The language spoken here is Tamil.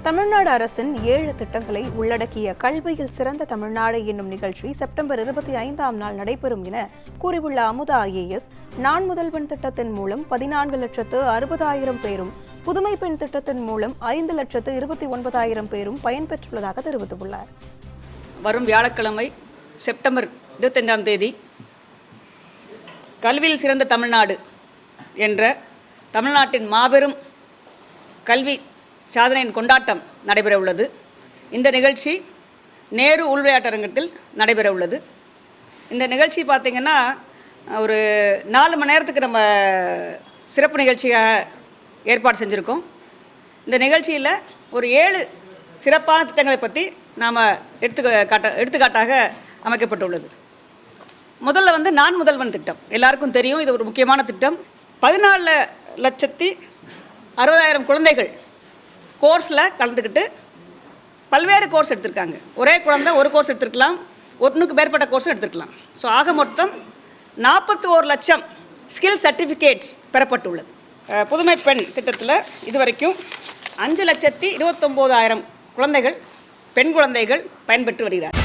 தமிழ்நாடு அரசின் 7 திட்டங்களை உள்ளடக்கிய கல்வியில் சிறந்த தமிழ்நாடு என்னும் நிகழ்ச்சி செப்டம்பர் 25ஆம் நாள் நடைபெறும் என கூறியுள்ள அமுதா IAS, நான் முதல்வன் திட்டத்தின் மூலம் 14,60,000 பேரும், புதுமை பெண் திட்டத்தின் மூலம் 5,29,000 பேரும் பயன்பெற்றுள்ளதாக தெரிவித்துள்ளார். வரும் வியாழக்கிழமை செப்டம்பர் 25ஆம் தேதி கல்வியில் சிறந்த தமிழ்நாடு என்ற தமிழ்நாட்டின் மாபெரும் கல்வி சாதனையின் கொண்டாட்டம் நடைபெற உள்ளது. இந்த நிகழ்ச்சி நேரு உள்விளையாட்டரங்கத்தில் நடைபெற உள்ளது. இந்த நிகழ்ச்சி பார்த்திங்கன்னா ஒரு 4 மணி நேரத்துக்கு நம்ம சிறப்பு நிகழ்ச்சியாக ஏற்பாடு செஞ்சுருக்கோம். இந்த நிகழ்ச்சியில் ஒரு 7 சிறப்பான திட்டங்களை பற்றி நாம் எடுத்துக்காட்டாக அமைக்கப்பட்டுள்ளது. முதல்ல நான் முதல்வன் திட்டம் எல்லாருக்கும் தெரியும். இது ஒரு முக்கியமான திட்டம். 14,60,000 குழந்தைகள் கோர்ஸில் கலந்துக்கிட்டு பல்வேறு கோர்ஸ் எடுத்திருக்காங்க. ஒரே குழந்தை ஒரு கோர்ஸ் எடுத்துருக்கலாம், ஒன்றுக்கு மேற்பட்ட கோர்ஸும் எடுத்துருக்கலாம். ஸோ ஆக மொத்தம் 41 லட்சம் ஸ்கில் சர்டிஃபிகேட்ஸ் பெறப்பட்டுள்ளது. புதுமை பெண் திட்டத்தில் இதுவரைக்கும் 5,29,000 குழந்தைகள், பெண் குழந்தைகள் பயன்பெற்று வருகிறார்.